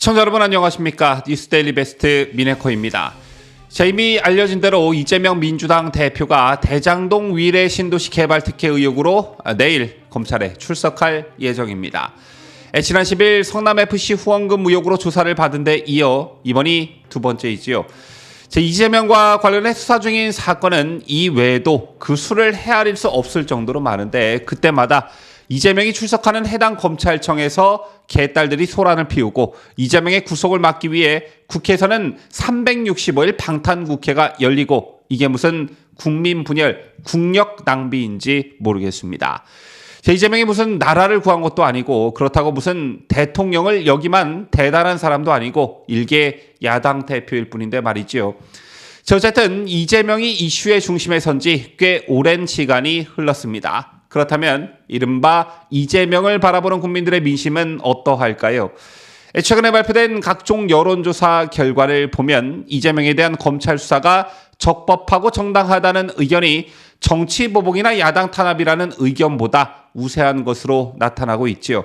시청자 여러분 안녕하십니까? 뉴스데일리 베스트 미네커입니다. 자, 이미 알려진 대로 이재명 민주당 대표가 대장동 위례 신도시 개발 특혜 의혹으로 내일 검찰에 출석할 예정입니다. 지난 10일 성남FC 후원금 의혹으로 조사를 받은 데 이어 이번이 두 번째이지요. 이재명과 관련해 수사 중인 사건은 이 외에도 그 수를 헤아릴 수 없을 정도로 많은데 그때마다 이재명이 출석하는 해당 검찰청에서 개딸들이 소란을 피우고 이재명의 구속을 막기 위해 국회에서는 365일 방탄국회가 열리고 이게 무슨 국민 분열, 국력 낭비인지 모르겠습니다. 이재명이 무슨 나라를 구한 것도 아니고 그렇다고 무슨 대통령을 여기만 대단한 사람도 아니고 일개 야당 대표일 뿐인데 말이지요. 어쨌든 이재명이 이슈의 중심에 선 지 꽤 오랜 시간이 흘렀습니다. 그렇다면 이른바 이재명을 바라보는 국민들의 민심은 어떠할까요? 최근에 발표된 각종 여론조사 결과를 보면 이재명에 대한 검찰 수사가 적법하고 정당하다는 의견이 정치보복이나 야당 탄압이라는 의견보다 우세한 것으로 나타나고 있지요.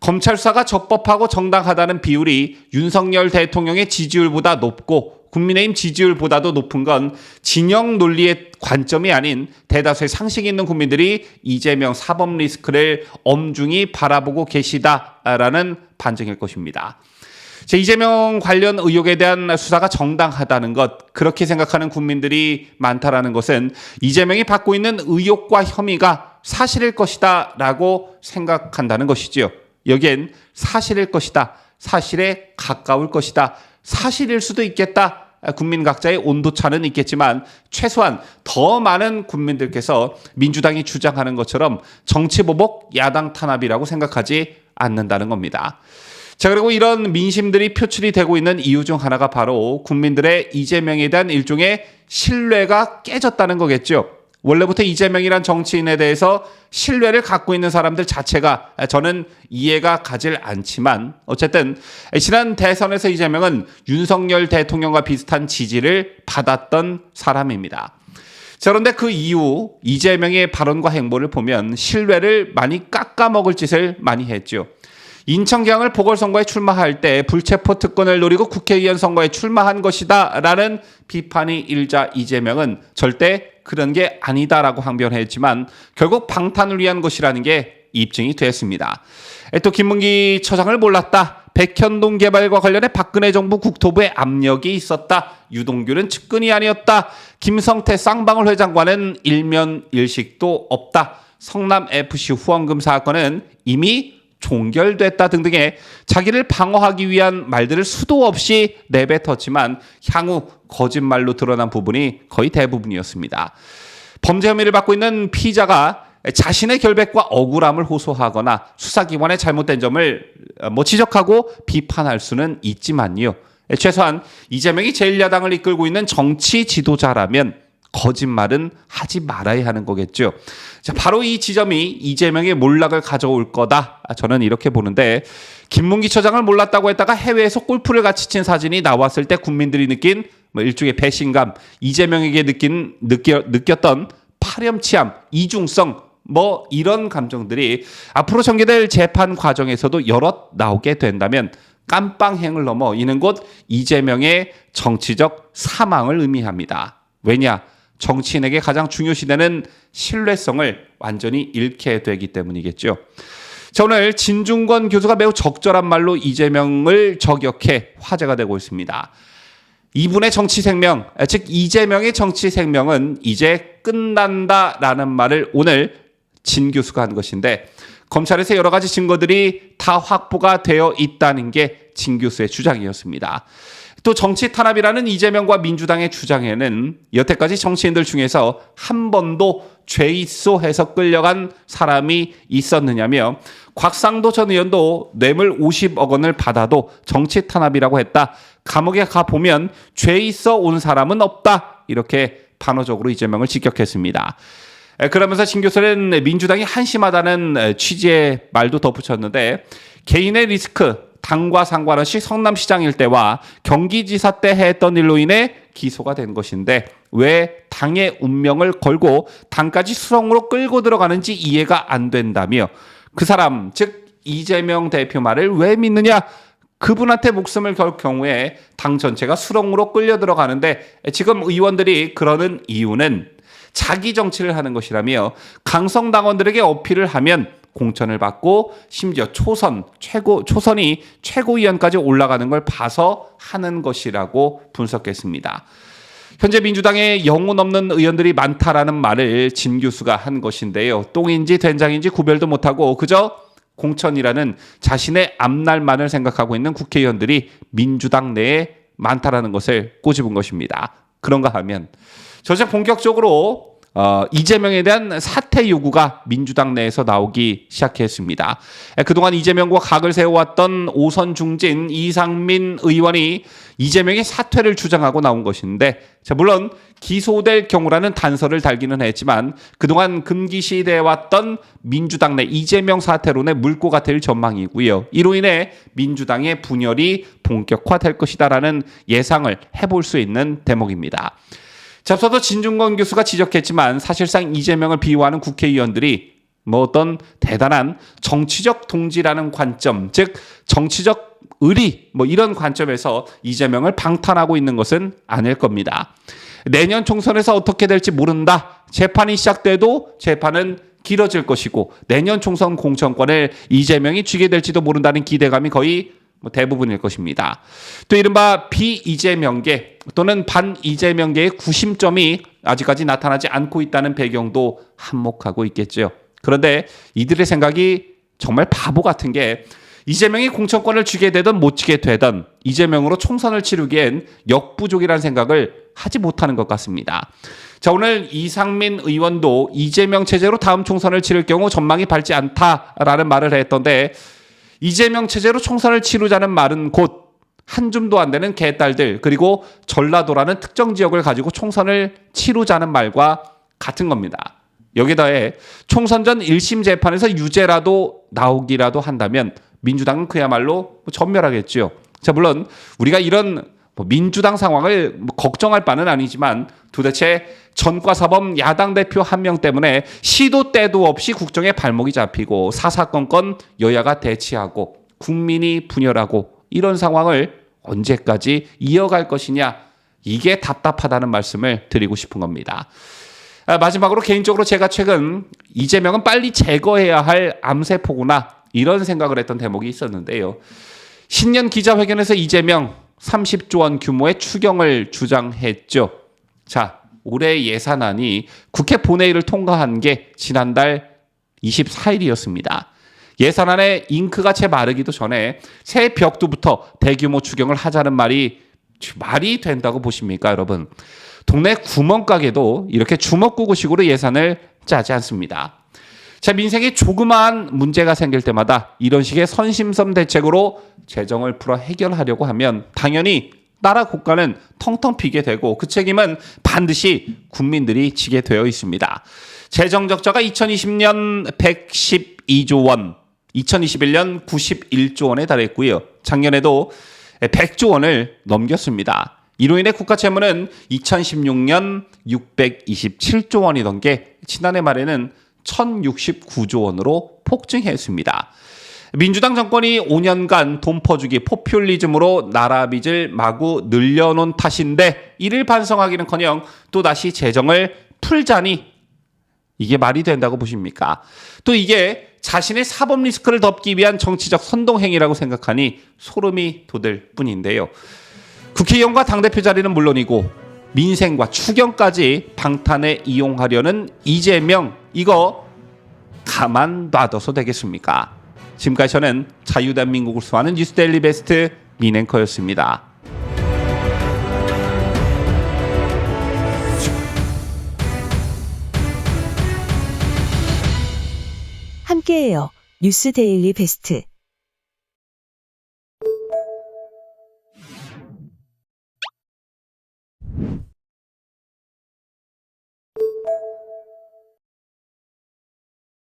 검찰 수사가 적법하고 정당하다는 비율이 윤석열 대통령의 지지율보다 높고 국민의힘 지지율보다도 높은 건 진영 논리의 관점이 아닌 대다수의 상식 있는 국민들이 이재명 사법 리스크를 엄중히 바라보고 계시다라는 반증일 것입니다. 이재명 관련 의혹에 대한 수사가 정당하다는 것, 그렇게 생각하는 국민들이 많다라는 것은 이재명이 받고 있는 의혹과 혐의가 사실일 것이다 라고 생각한다는 것이지요. 여기엔 사실일 것이다, 사실에 가까울 것이다, 사실일 수도 있겠다. 국민 각자의 온도차는 있겠지만 최소한 더 많은 국민들께서 민주당이 주장하는 것처럼 정치보복, 야당 탄압이라고 생각하지 않는다는 겁니다. 그리고 이런 민심들이 표출이 되고 있는 이유 중 하나가 바로 국민들의 이재명에 대한 일종의 신뢰가 깨졌다는 거겠죠. 원래부터 이재명이란 정치인에 대해서 신뢰를 갖고 있는 사람들 자체가 저는 이해가 가질 않지만 어쨌든 지난 대선에서 이재명은 윤석열 대통령과 비슷한 지지를 받았던 사람입니다. 그런데 그 이후 이재명의 발언과 행보를 보면 신뢰를 많이 깎아먹을 짓을 많이 했죠. 인천경을 보궐선거에 출마할 때 불체포 특권을 노리고 국회의원 선거에 출마한 것이다 라는 비판이 일자 이재명은 절대 그런 게 아니다라고 항변했지만 결국 방탄을 위한 것이라는 게 입증이 됐습니다. 또 김문기 처장을 몰랐다. 백현동 개발과 관련해 박근혜 정부 국토부에 압력이 있었다. 유동규는 측근이 아니었다. 김성태 쌍방울 회장과는 일면 일식도 없다. 성남FC 후원금 사건은 이미 종결됐다 등등의 자기를 방어하기 위한 말들을 수도 없이 내뱉었지만 향후 거짓말로 드러난 부분이 거의 대부분이었습니다. 범죄 혐의를 받고 있는 피의자가 자신의 결백과 억울함을 호소하거나 수사기관의 잘못된 점을 지적하고 비판할 수는 있지만요. 최소한 이재명이 제1야당을 이끌고 있는 정치 지도자라면 거짓말은 하지 말아야 하는 거겠죠. 바로 이 지점이 이재명의 몰락을 가져올 거다. 저는 이렇게 보는데 김문기 처장을 몰랐다고 했다가 해외에서 골프를 같이 친 사진이 나왔을 때 국민들이 느낀 일종의 배신감, 이재명에게 느꼈던 파렴치함, 이중성 이런 감정들이 앞으로 전개될 재판 과정에서도 여럿 나오게 된다면 깜빵행을 넘어 이는 곧 이재명의 정치적 사망을 의미합니다. 왜냐? 정치인에게 가장 중요시되는 신뢰성을 완전히 잃게 되기 때문이겠죠. 오늘 진중권 교수가 매우 적절한 말로 이재명을 저격해 화제가 되고 있습니다. 이분의 정치 생명, 즉 이재명의 정치 생명은 이제 끝난다라는 말을 오늘 진 교수가 한 것인데 검찰에서 여러 가지 증거들이 다 확보가 되어 있다는 게 진 교수의 주장이었습니다. 또 정치 탄압이라는 이재명과 민주당의 주장에는 여태까지 정치인들 중에서 한 번도 죄 있어 해서 끌려간 사람이 있었느냐며 곽상도 전 의원도 뇌물 50억 원을 받아도 정치 탄압이라고 했다. 감옥에 가보면 죄 있어 온 사람은 없다. 이렇게 반어적으로 이재명을 직격했습니다. 그러면서 진 교수는 민주당이 한심하다는 취지의 말도 덧붙였는데 개인의 리스크, 당과 상관없이 성남시장일 때와 경기지사 때 했던 일로 인해 기소가 된 것인데 왜 당의 운명을 걸고 당까지 수렁으로 끌고 들어가는지 이해가 안 된다며 그 사람 즉 이재명 대표 말을 왜 믿느냐 그분한테 목숨을 걸 경우에 당 전체가 수렁으로 끌려 들어가는데 지금 의원들이 그러는 이유는 자기 정치를 하는 것이라며 강성당원들에게 어필을 하면 공천을 받고 심지어 초선이 최고위원까지 올라가는 걸 봐서 하는 것이라고 분석했습니다. 현재 민주당에 영혼 없는 의원들이 많다라는 말을 진 교수가 한 것인데요. 똥인지 된장인지 구별도 못하고 그저 공천이라는 자신의 앞날만을 생각하고 있는 국회의원들이 민주당 내에 많다라는 것을 꼬집은 것입니다. 그런가 하면 저제 본격적으로 이재명에 대한 사퇴 요구가 민주당 내에서 나오기 시작했습니다. 그동안 이재명과 각을 세워왔던 오선 중진 이상민 의원이 이재명의 사퇴를 주장하고 나온 것인데 물론 기소될 경우라는 단서를 달기는 했지만 그동안 금기시되어 왔던 민주당 내 이재명 사퇴론의 물꼬가 될 전망이고요. 이로 인해 민주당의 분열이 본격화될 것이다라는 예상을 해볼 수 있는 대목입니다. 앞서도 진중권 교수가 지적했지만 사실상 이재명을 비호하는 국회의원들이 어떤 대단한 정치적 동지라는 관점, 즉 정치적 의리 이런 관점에서 이재명을 방탄하고 있는 것은 아닐 겁니다. 내년 총선에서 어떻게 될지 모른다. 재판이 시작돼도 재판은 길어질 것이고 내년 총선 공천권을 이재명이 쥐게 될지도 모른다는 기대감이 거의 대부분일 것입니다. 또 이른바 비이재명계 또는 반이재명계의 구심점이 아직까지 나타나지 않고 있다는 배경도 한몫하고 있겠죠. 그런데 이들의 생각이 정말 바보 같은 게 이재명이 공천권을 쥐게 되든 못 쥐게 되든 이재명으로 총선을 치르기엔 역부족이라는 생각을 하지 못하는 것 같습니다. 오늘 이상민 의원도 이재명 체제로 다음 총선을 치를 경우 전망이 밝지 않다라는 말을 했던데 이재명 체제로 총선을 치르자는 말은 곧 한 줌도 안 되는 개딸들 그리고 전라도라는 특정 지역을 가지고 총선을 치르자는 말과 같은 겁니다. 여기에 더해 총선 전 1심 재판에서 유죄라도 나오기라도 한다면 민주당은 그야말로 전멸하겠죠. 물론 우리가 이런 민주당 상황을 걱정할 바는 아니지만 도대체 전과사범 야당 대표 한 명 때문에 시도 때도 없이 국정에 발목이 잡히고 사사건건 여야가 대치하고 국민이 분열하고 이런 상황을 언제까지 이어갈 것이냐 이게 답답하다는 말씀을 드리고 싶은 겁니다. 마지막으로 개인적으로 제가 최근 이재명은 빨리 제거해야 할 암세포구나 이런 생각을 했던 대목이 있었는데요. 신년 기자회견에서 이재명 30조 원 규모의 추경을 주장했죠. 올해 예산안이 국회 본회의를 통과한 게 지난달 24일이었습니다. 예산안에 잉크가 채 마르기도 전에 새 벽두부터 대규모 추경을 하자는 말이 된다고 보십니까, 여러분? 동네 구멍가게도 이렇게 주먹구구식으로 예산을 짜지 않습니다. 민생에 조그마한 문제가 생길 때마다 이런 식의 선심성 대책으로 재정을 풀어 해결하려고 하면 당연히 나라 국가는 텅텅 비게 되고 그 책임은 반드시 국민들이 지게 되어 있습니다. 재정 적자가 2020년 112조 원, 2021년 91조 원에 달했고요. 작년에도 100조 원을 넘겼습니다. 이로 인해 국가 채무는 2016년 627조 원이던 게 지난해 말에는 1069조 원으로 폭증했습니다. 민주당 정권이 5년간 돈 퍼주기 포퓰리즘으로 나라 빚을 마구 늘려놓은 탓인데 이를 반성하기는커녕 또다시 재정을 풀자니 이게 말이 된다고 보십니까? 또 이게 자신의 사법 리스크를 덮기 위한 정치적 선동행위라고 생각하니 소름이 돋을 뿐인데요. 국회의원과 당대표 자리는 물론이고 민생과 추경까지 방탄에 이용하려는 이재명 이거 가만 놔둬서 되겠습니까? 지금까지 저는 자유대한민국을 수호하는 뉴스데일리 베스트 민앵커였습니다. 함께해요. 뉴스데일리 베스트.